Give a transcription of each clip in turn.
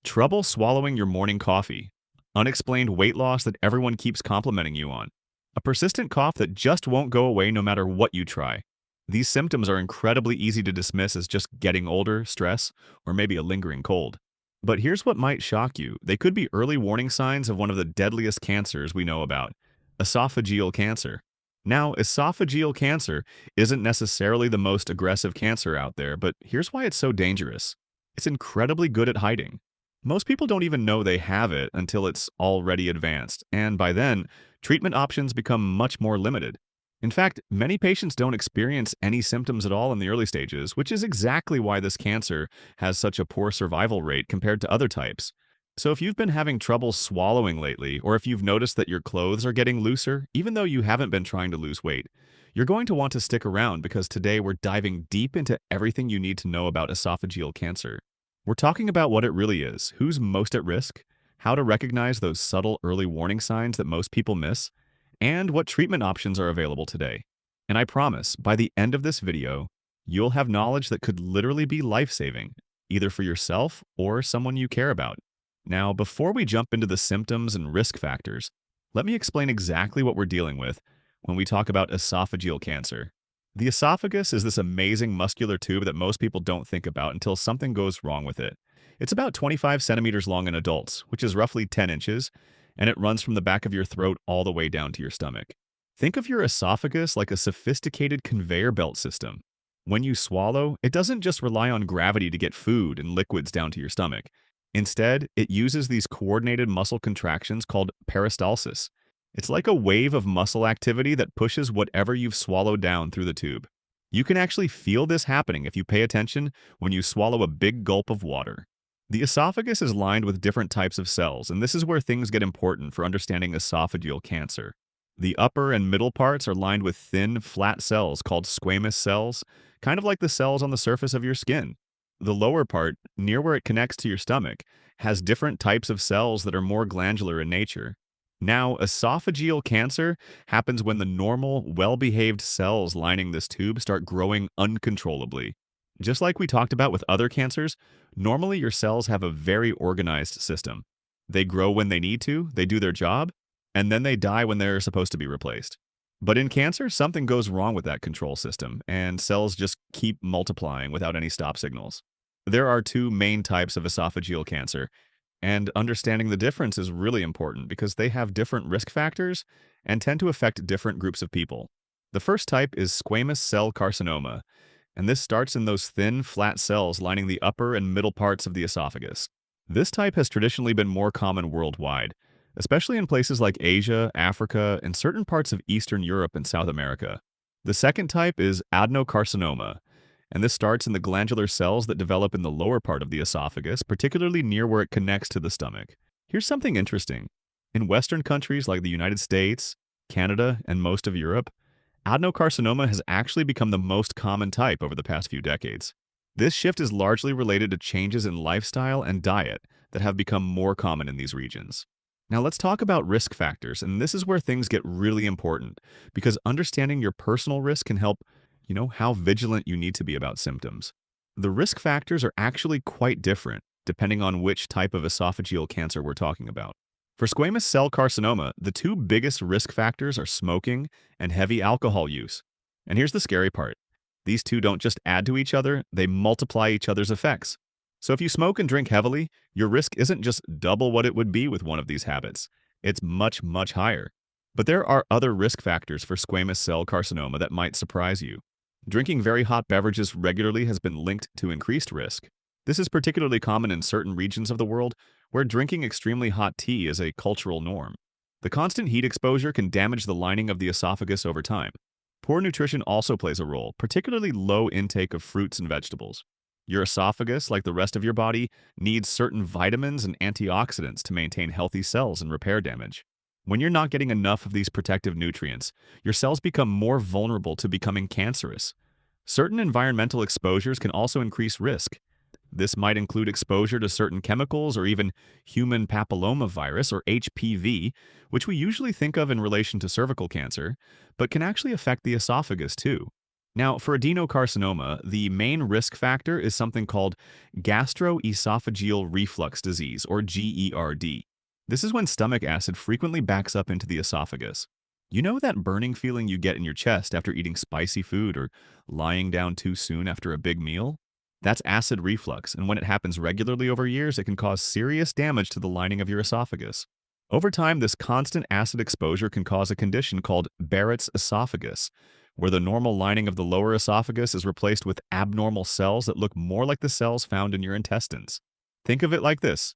Trouble swallowing your morning coffee, unexplained weight loss that everyone keeps complimenting you on, a persistent cough that just won't go away no matter what you try. These symptoms are incredibly easy to dismiss as just getting older, stress, or maybe a lingering cold. But here's what might shock you. They could be early warning signs of one of the deadliest cancers we know about, esophageal cancer. Now, esophageal cancer isn't necessarily the most aggressive cancer out there, but here's why it's so dangerous. It's incredibly good at hiding. Most people don't even know they have it until it's already advanced, and by then, treatment options become much more limited. In fact, many patients don't experience any symptoms at all in the early stages, which is exactly why this cancer has such a poor survival rate compared to other types. So if you've been having trouble swallowing lately, or if you've noticed that your clothes are getting looser, even though you haven't been trying to lose weight, you're going to want to stick around because today we're diving deep into everything you need to know about esophageal cancer. We're talking about what it really is, who's most at risk, how to recognize those subtle early warning signs that most people miss, and what treatment options are available today. And I promise, by the end of this video, you'll have knowledge that could literally be life-saving, either for yourself or someone you care about. Now, before we jump into the symptoms and risk factors, let me explain exactly what we're dealing with when we talk about esophageal cancer. The esophagus is this amazing muscular tube that most people don't think about until something goes wrong with it. It's about 25 centimeters long in adults, which is roughly 10 inches, and it runs from the back of your throat all the way down to your stomach. Think of your esophagus like a sophisticated conveyor belt system. When you swallow, it doesn't just rely on gravity to get food and liquids down to your stomach. Instead, it uses these coordinated muscle contractions called peristalsis. It's like a wave of muscle activity that pushes whatever you've swallowed down through the tube. You can actually feel this happening if you pay attention when you swallow a big gulp of water. The esophagus is lined with different types of cells, and this is where things get important for understanding esophageal cancer. The upper and middle parts are lined with thin, flat cells called squamous cells, kind of like the cells on the surface of your skin. The lower part, near where it connects to your stomach, has different types of cells that are more glandular in nature. Now, esophageal cancer happens when the normal, well-behaved cells lining this tube start growing uncontrollably. Just like we talked about with other cancers, normally your cells have a very organized system. They grow when they need to, they do their job, and then they die when they're supposed to be replaced. But in cancer, something goes wrong with that control system, and cells just keep multiplying without any stop signals. There are two main types of esophageal cancer, and understanding the difference is really important because they have different risk factors and tend to affect different groups of people. The first type is squamous cell carcinoma, and this starts in those thin, flat cells lining the upper and middle parts of the esophagus. This type has traditionally been more common worldwide, especially in places like Asia, Africa, and certain parts of Eastern Europe and South America. The second type is adenocarcinoma, and this starts in the glandular cells that develop in the lower part of the esophagus, particularly near where it connects to the stomach. Here's something interesting. In Western countries like the United States, Canada, and most of Europe, adenocarcinoma has actually become the most common type over the past few decades. This shift is largely related to changes in lifestyle and diet that have become more common in these regions. Now let's talk about risk factors, and this is where things get really important because understanding your personal risk can help, how vigilant you need to be about symptoms. The risk factors are actually quite different depending on which type of esophageal cancer we're talking about. For squamous cell carcinoma, the two biggest risk factors are smoking and heavy alcohol use. And here's the scary part. These two don't just add to each other, they multiply each other's effects. So if you smoke and drink heavily, your risk isn't just double what it would be with one of these habits. It's much, much higher. But there are other risk factors for squamous cell carcinoma that might surprise you. Drinking very hot beverages regularly has been linked to increased risk. This is particularly common in certain regions of the world where drinking extremely hot tea is a cultural norm. The constant heat exposure can damage the lining of the esophagus over time. Poor nutrition also plays a role, particularly low intake of fruits and vegetables. Your esophagus, like the rest of your body, needs certain vitamins and antioxidants to maintain healthy cells and repair damage. When you're not getting enough of these protective nutrients, your cells become more vulnerable to becoming cancerous. Certain environmental exposures can also increase risk. This might include exposure to certain chemicals or even human papillomavirus or HPV, which we usually think of in relation to cervical cancer, but can actually affect the esophagus too. Now, for adenocarcinoma, the main risk factor is something called gastroesophageal reflux disease, or GERD. This is when stomach acid frequently backs up into the esophagus. You know that burning feeling you get in your chest after eating spicy food or lying down too soon after a big meal? That's acid reflux, and when it happens regularly over years, it can cause serious damage to the lining of your esophagus. Over time, this constant acid exposure can cause a condition called Barrett's esophagus, where the normal lining of the lower esophagus is replaced with abnormal cells that look more like the cells found in your intestines. Think of it like this.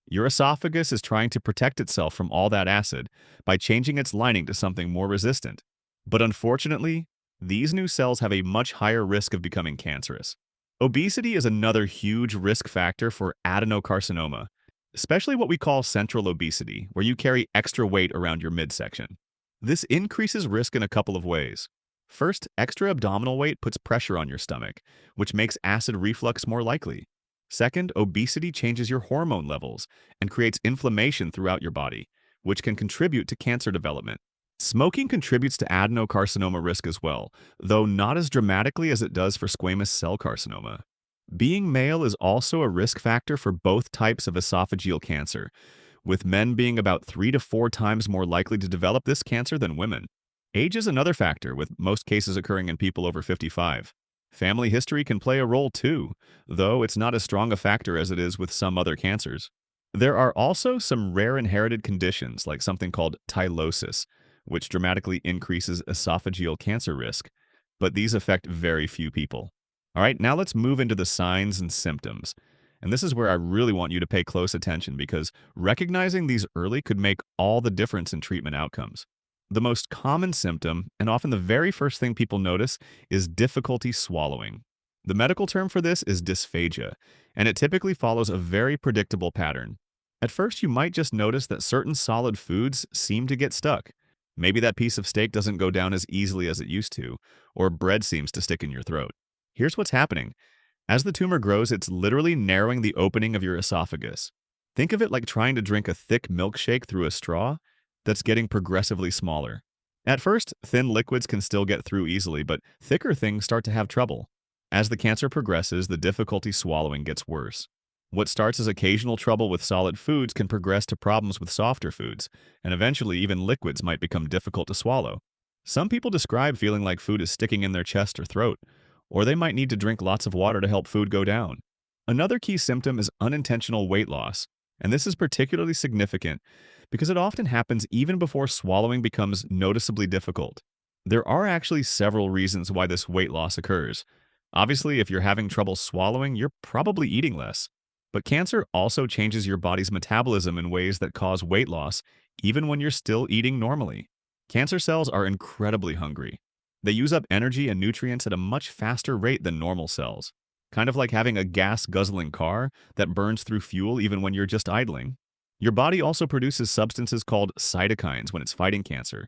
Your esophagus is trying to protect itself from all that acid by changing its lining to something more resistant. But unfortunately, these new cells have a much higher risk of becoming cancerous. Obesity is another huge risk factor for adenocarcinoma, especially what we call central obesity, where you carry extra weight around your midsection. This increases risk in a couple of ways. First, extra abdominal weight puts pressure on your stomach, which makes acid reflux more likely. Second, obesity changes your hormone levels and creates inflammation throughout your body, which can contribute to cancer development. Smoking contributes to adenocarcinoma risk as well, though not as dramatically as it does for squamous cell carcinoma. Being male is also a risk factor for both types of esophageal cancer, with men being about 3 to 4 times more likely to develop this cancer than women. Age is another factor, with most cases occurring in people over 55. Family history can play a role too, though it's not as strong a factor as it is with some other cancers. There are also some rare inherited conditions, like something called tylosis, which dramatically increases esophageal cancer risk, but these affect very few people. All right, now let's move into the signs and symptoms. And this is where I really want you to pay close attention because recognizing these early could make all the difference in treatment outcomes. The most common symptom, and often the very first thing people notice, is difficulty swallowing. The medical term for this is dysphagia, and it typically follows a very predictable pattern. At first, you might just notice that certain solid foods seem to get stuck. Maybe that piece of steak doesn't go down as easily as it used to, or bread seems to stick in your throat. Here's what's happening. As the tumor grows, it's literally narrowing the opening of your esophagus. Think of it like trying to drink a thick milkshake through a straw that's getting progressively smaller. At first, thin liquids can still get through easily, but thicker things start to have trouble. As the cancer progresses, the difficulty swallowing gets worse. What starts as occasional trouble with solid foods can progress to problems with softer foods, and eventually even liquids might become difficult to swallow. Some people describe feeling like food is sticking in their chest or throat, or they might need to drink lots of water to help food go down. Another key symptom is unintentional weight loss, and this is particularly significant because it often happens even before swallowing becomes noticeably difficult. There are actually several reasons why this weight loss occurs. Obviously, if you're having trouble swallowing, you're probably eating less. But cancer also changes your body's metabolism in ways that cause weight loss, even when you're still eating normally. Cancer cells are incredibly hungry. They use up energy and nutrients at a much faster rate than normal cells, kind of like having a gas-guzzling car that burns through fuel even when you're just idling. Your body also produces substances called cytokines when it's fighting cancer,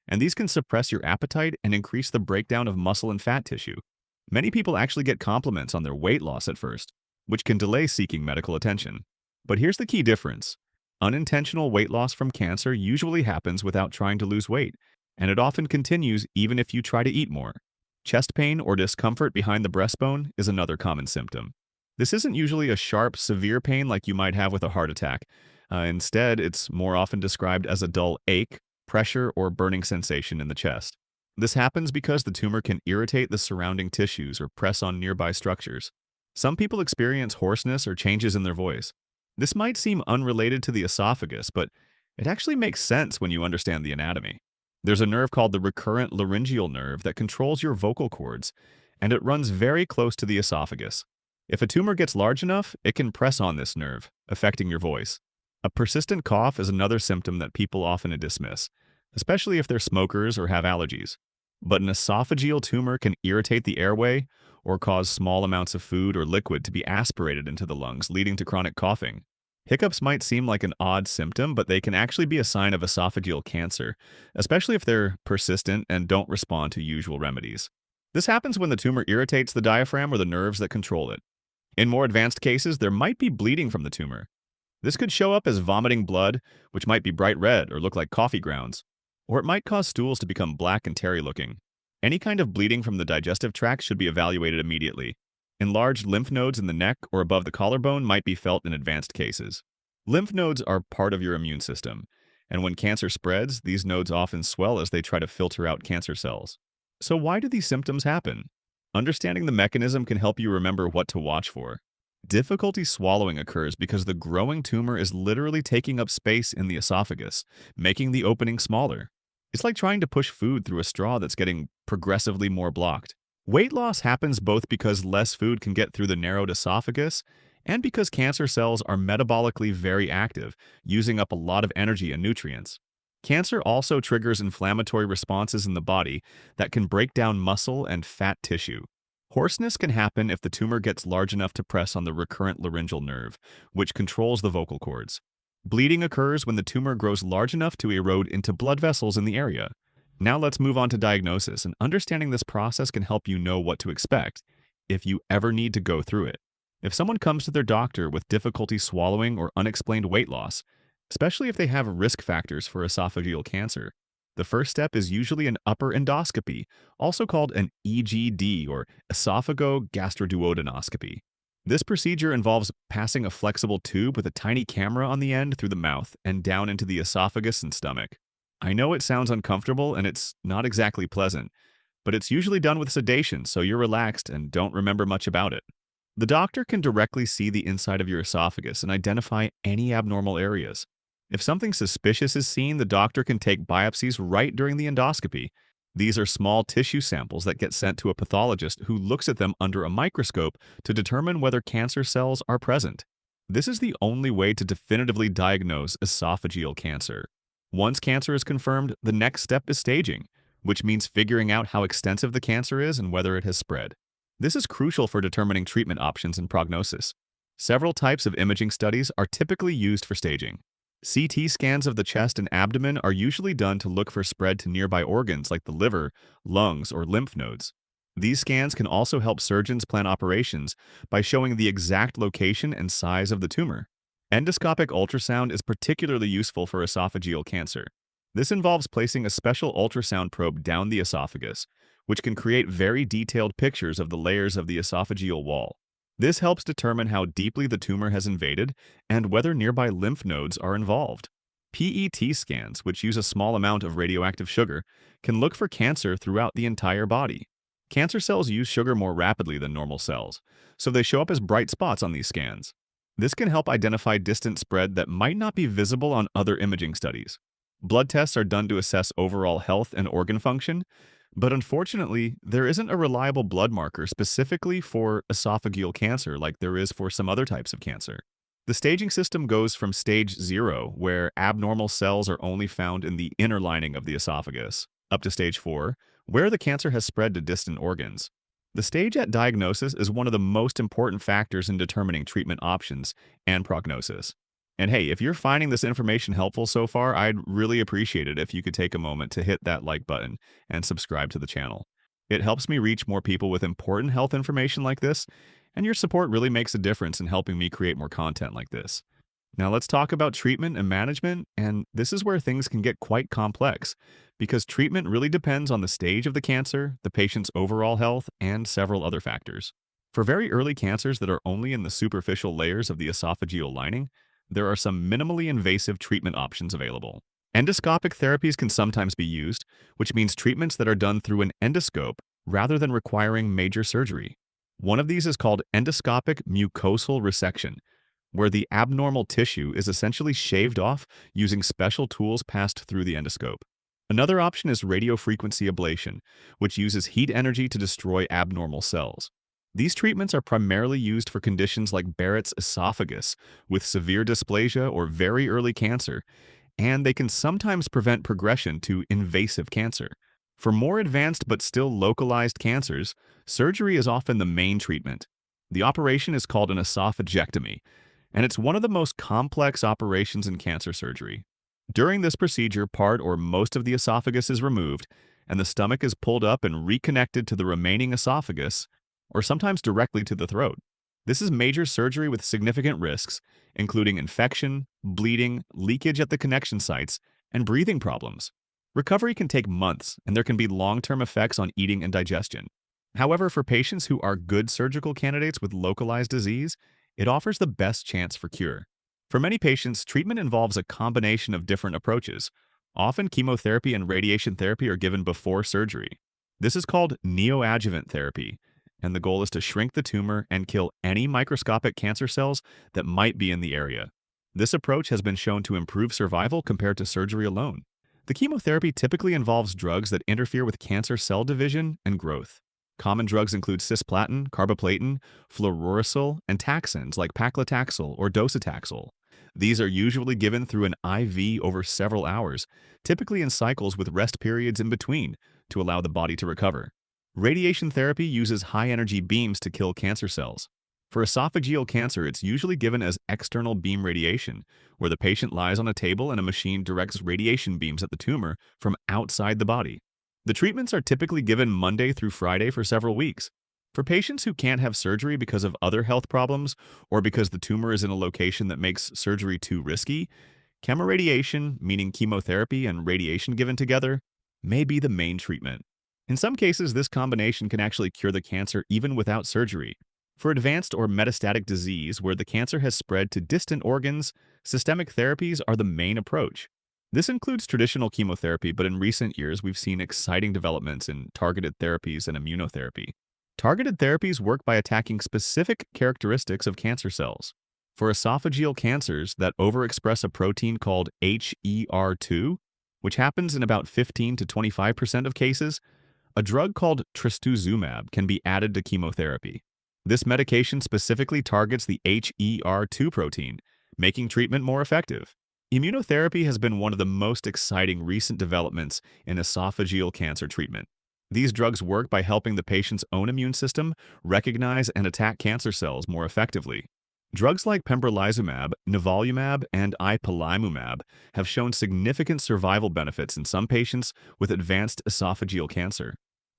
and these can suppress your appetite and increase the breakdown of muscle and fat tissue. Many people actually get compliments on their weight loss at first, which can delay seeking medical attention. But here's the key difference. Unintentional weight loss from cancer usually happens without trying to lose weight, and it often continues even if you try to eat more. Chest pain or discomfort behind the breastbone is another common symptom. This isn't usually a sharp, severe pain like you might have with a heart attack. Instead, it's more often described as a dull ache, pressure, or burning sensation in the chest. This happens because the tumor can irritate the surrounding tissues or press on nearby structures. Some people experience hoarseness or changes in their voice. This might seem unrelated to the esophagus, but it actually makes sense when you understand the anatomy. There's a nerve called the recurrent laryngeal nerve that controls your vocal cords, and it runs very close to the esophagus. If a tumor gets large enough, it can press on this nerve, affecting your voice. A persistent cough is another symptom that people often dismiss, especially if they're smokers or have allergies. But an esophageal tumor can irritate the airway or cause small amounts of food or liquid to be aspirated into the lungs, leading to chronic coughing. Hiccups might seem like an odd symptom, but they can actually be a sign of esophageal cancer, especially if they're persistent and don't respond to usual remedies. This happens when the tumor irritates the diaphragm or the nerves that control it. In more advanced cases, there might be bleeding from the tumor. This could show up as vomiting blood, which might be bright red or look like coffee grounds, or it might cause stools to become black and tarry looking. Any kind of bleeding from the digestive tract should be evaluated immediately. Enlarged lymph nodes in the neck or above the collarbone might be felt in advanced cases. Lymph nodes are part of your immune system, and when cancer spreads, these nodes often swell as they try to filter out cancer cells. So why do these symptoms happen? Understanding the mechanism can help you remember what to watch for. Difficulty swallowing occurs because the growing tumor is literally taking up space in the esophagus, making the opening smaller. It's like trying to push food through a straw that's getting progressively more blocked. Weight loss happens both because less food can get through the narrowed esophagus and because cancer cells are metabolically very active, using up a lot of energy and nutrients. Cancer also triggers inflammatory responses in the body that can break down muscle and fat tissue. Hoarseness can happen if the tumor gets large enough to press on the recurrent laryngeal nerve, which controls the vocal cords. Bleeding occurs when the tumor grows large enough to erode into blood vessels in the area. Now let's move on to diagnosis, and understanding this process can help you know what to expect if you ever need to go through it. If someone comes to their doctor with difficulty swallowing or unexplained weight loss, especially if they have risk factors for esophageal cancer, the first step is usually an upper endoscopy, also called an EGD or esophagogastroduodenoscopy. This procedure involves passing a flexible tube with a tiny camera on the end through the mouth and down into the esophagus and stomach. I know it sounds uncomfortable and it's not exactly pleasant, but it's usually done with sedation, so you're relaxed and don't remember much about it. The doctor can directly see the inside of your esophagus and identify any abnormal areas. If something suspicious is seen, the doctor can take biopsies right during the endoscopy. These are small tissue samples that get sent to a pathologist who looks at them under a microscope to determine whether cancer cells are present. This is the only way to definitively diagnose esophageal cancer. Once cancer is confirmed, the next step is staging, which means figuring out how extensive the cancer is and whether it has spread. This is crucial for determining treatment options and prognosis. Several types of imaging studies are typically used for staging. CT scans of the chest and abdomen are usually done to look for spread to nearby organs like the liver, lungs, or lymph nodes. These scans can also help surgeons plan operations by showing the exact location and size of the tumor. Endoscopic ultrasound is particularly useful for esophageal cancer. This involves placing a special ultrasound probe down the esophagus, which can create very detailed pictures of the layers of the esophageal wall. This helps determine how deeply the tumor has invaded and whether nearby lymph nodes are involved. PET scans, which use a small amount of radioactive sugar, can look for cancer throughout the entire body. Cancer cells use sugar more rapidly than normal cells, so they show up as bright spots on these scans. This can help identify distant spread that might not be visible on other imaging studies. Blood tests are done to assess overall health and organ function, but unfortunately, there isn't a reliable blood marker specifically for esophageal cancer like there is for some other types of cancer. The staging system goes from stage 0, where abnormal cells are only found in the inner lining of the esophagus, up to stage 4, where the cancer has spread to distant organs. The stage at diagnosis is one of the most important factors in determining treatment options and prognosis. And hey, if you're finding this information helpful so far, I'd really appreciate it if you could take a moment to hit that like button and subscribe to the channel. It helps me reach more people with important health information like this, and your support really makes a difference in helping me create more content like this. Now let's talk about treatment and management, and this is where things can get quite complex, because treatment really depends on the stage of the cancer, the patient's overall health, and several other factors. For very early cancers that are only in the superficial layers of the esophageal lining, there are some minimally invasive treatment options available. Endoscopic therapies can sometimes be used, which means treatments that are done through an endoscope rather than requiring major surgery. One of these is called endoscopic mucosal resection, where the abnormal tissue is essentially shaved off using special tools passed through the endoscope. Another option is radiofrequency ablation, which uses heat energy to destroy abnormal cells. These treatments are primarily used for conditions like Barrett's esophagus with severe dysplasia or very early cancer, and they can sometimes prevent progression to invasive cancer. For more advanced but still localized cancers, surgery is often the main treatment. The operation is called an esophagectomy, and it's one of the most complex operations in cancer surgery. During this procedure, part or most of the esophagus is removed, and the stomach is pulled up and reconnected to the remaining esophagus, or sometimes directly to the throat. This is major surgery with significant risks, including infection, bleeding, leakage at the connection sites, and breathing problems. Recovery can take months, and there can be long-term effects on eating and digestion. However, for patients who are good surgical candidates with localized disease, it offers the best chance for cure. For many patients, treatment involves a combination of different approaches. Often, chemotherapy and radiation therapy are given before surgery. This is called neoadjuvant therapy, and the goal is to shrink the tumor and kill any microscopic cancer cells that might be in the area. This approach has been shown to improve survival compared to surgery alone. The chemotherapy typically involves drugs that interfere with cancer cell division and growth. Common drugs include cisplatin, carboplatin, fluorouracil, and taxanes like paclitaxel or docetaxel. These are usually given through an IV over several hours, typically in cycles with rest periods in between, to allow the body to recover. Radiation therapy uses high-energy beams to kill cancer cells. For esophageal cancer, it's usually given as external beam radiation, where the patient lies on a table and a machine directs radiation beams at the tumor from outside the body. The treatments are typically given Monday through Friday for several weeks. For patients who can't have surgery because of other health problems or because the tumor is in a location that makes surgery too risky, chemoradiation, meaning chemotherapy and radiation given together, may be the main treatment. In some cases, this combination can actually cure the cancer even without surgery. For advanced or metastatic disease where the cancer has spread to distant organs, systemic therapies are the main approach. This includes traditional chemotherapy, but in recent years we've seen exciting developments in targeted therapies and immunotherapy. Targeted therapies work by attacking specific characteristics of cancer cells. For esophageal cancers that overexpress a protein called HER2, which happens in about 15 to 25% of cases, a drug called trastuzumab can be added to chemotherapy. This medication specifically targets the HER2 protein, making treatment more effective. Immunotherapy has been one of the most exciting recent developments in esophageal cancer treatment. These drugs work by helping the patient's own immune system recognize and attack cancer cells more effectively. Drugs like pembrolizumab, nivolumab, and ipilimumab have shown significant survival benefits in some patients with advanced esophageal cancer.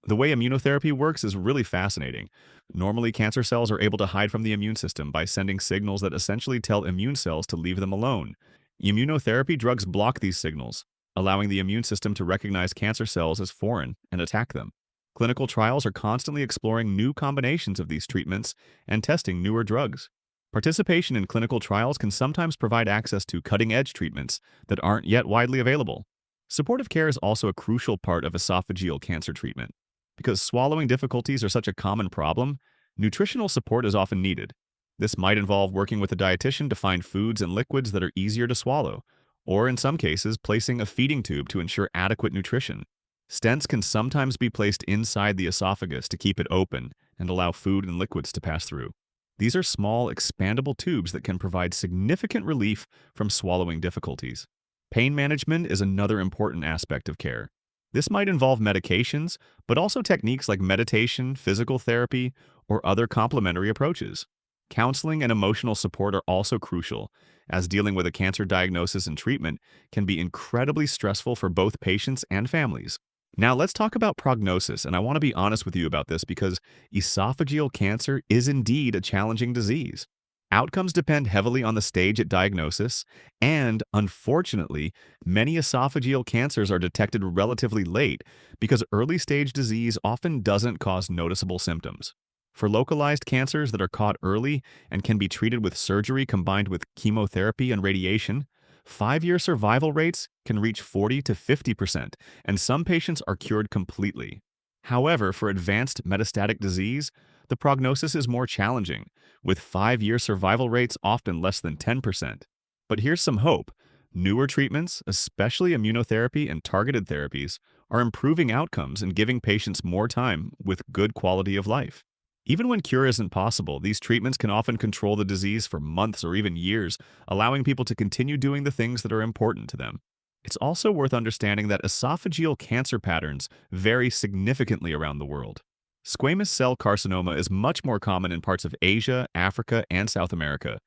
The way immunotherapy works is really fascinating. Normally, cancer cells are able to hide from the immune system by sending signals that essentially tell immune cells to leave them alone. Immunotherapy drugs block these signals, allowing the immune system to recognize cancer cells as foreign and attack them. Clinical trials are constantly exploring new combinations of these treatments and testing newer drugs. Participation in clinical trials can sometimes provide access to cutting-edge treatments that aren't yet widely available. Supportive care is also a crucial part of esophageal cancer treatment. Because swallowing difficulties are such a common problem, nutritional support is often needed. This might involve working with a dietitian to find foods and liquids that are easier to swallow, or in some cases, placing a feeding tube to ensure adequate nutrition. Stents can sometimes be placed inside the esophagus to keep it open and allow food and liquids to pass through. These are small, expandable tubes that can provide significant relief from swallowing difficulties. Pain management is another important aspect of care. This might involve medications, but also techniques like meditation, physical therapy, or other complementary approaches. Counseling and emotional support are also crucial, as dealing with a cancer diagnosis and treatment can be incredibly stressful for both patients and families. Now let's talk about prognosis, and I want to be honest with you about this because esophageal cancer is indeed a challenging disease. Outcomes depend heavily on the stage at diagnosis, and unfortunately, many esophageal cancers are detected relatively late because early-stage disease often doesn't cause noticeable symptoms. For localized cancers that are caught early and can be treated with surgery combined with chemotherapy and radiation, 5-year survival rates can reach 40 to 50%, and some patients are cured completely. However, for advanced metastatic disease, the prognosis is more challenging, with 5-year survival rates often less than 10%. But here's some hope. Newer treatments, especially immunotherapy and targeted therapies, are improving outcomes and giving patients more time with good quality of life. Even when cure isn't possible, these treatments can often control the disease for months or even years, allowing people to continue doing the things that are important to them. It's also worth understanding that esophageal cancer patterns vary significantly around the world. Squamous cell carcinoma is much more common in parts of Asia, Africa, and South America,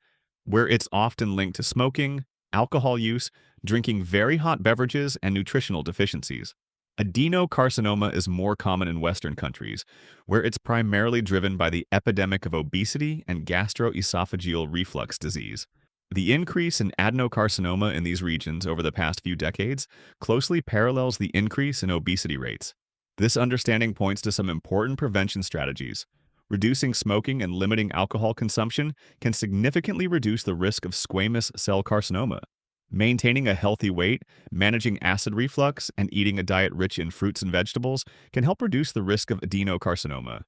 where it's often linked to smoking, alcohol use, drinking very hot beverages, and nutritional deficiencies. Adenocarcinoma is more common in Western countries, where it's primarily driven by the epidemic of obesity and gastroesophageal reflux disease. The increase in adenocarcinoma in these regions over the past few decades closely parallels the increase in obesity rates. This understanding points to some important prevention strategies. Reducing smoking and limiting alcohol consumption can significantly reduce the risk of squamous cell carcinoma. Maintaining a healthy weight, managing acid reflux, and eating a diet rich in fruits and vegetables can help reduce the risk of adenocarcinoma.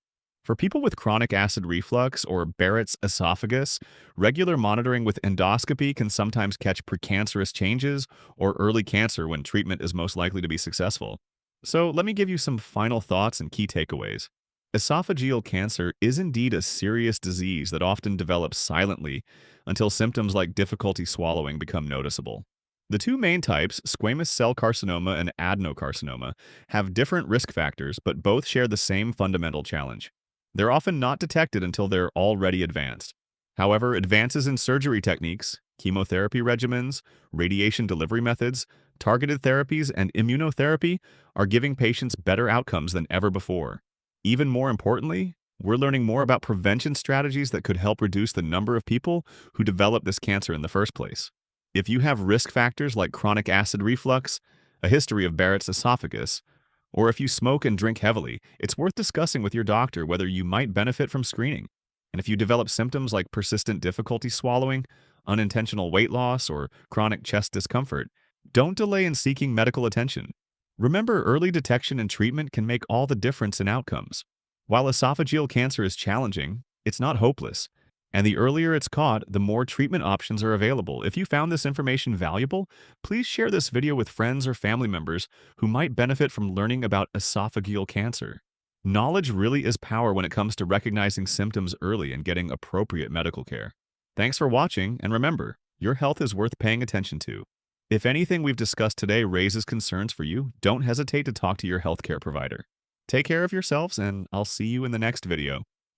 For people with chronic acid reflux or Barrett's esophagus, regular monitoring with endoscopy can sometimes catch precancerous changes or early cancer when treatment is most likely to be successful. So let me give you some final thoughts and key takeaways. Esophageal cancer is indeed a serious disease that often develops silently until symptoms like difficulty swallowing become noticeable. The two main types, squamous cell carcinoma and adenocarcinoma, have different risk factors but both share the same fundamental challenge. They're often not detected until they're already advanced. However, advances in surgery techniques, chemotherapy regimens, radiation delivery methods, targeted therapies, and immunotherapy are giving patients better outcomes than ever before. Even more importantly, we're learning more about prevention strategies that could help reduce the number of people who develop this cancer in the first place. If you have risk factors like chronic acid reflux, a history of Barrett's esophagus, or if you smoke and drink heavily, it's worth discussing with your doctor whether you might benefit from screening. And if you develop symptoms like persistent difficulty swallowing, unintentional weight loss, or chronic chest discomfort, don't delay in seeking medical attention. Remember, early detection and treatment can make all the difference in outcomes. While esophageal cancer is challenging, it's not hopeless. And the earlier it's caught, the more treatment options are available. If you found this information valuable, please share this video with friends or family members who might benefit from learning about esophageal cancer. Knowledge really is power when it comes to recognizing symptoms early and getting appropriate medical care. Thanks for watching, and remember, your health is worth paying attention to. If anything we've discussed today raises concerns for you, don't hesitate to talk to your healthcare provider. Take care of yourselves, and I'll see you in the next video.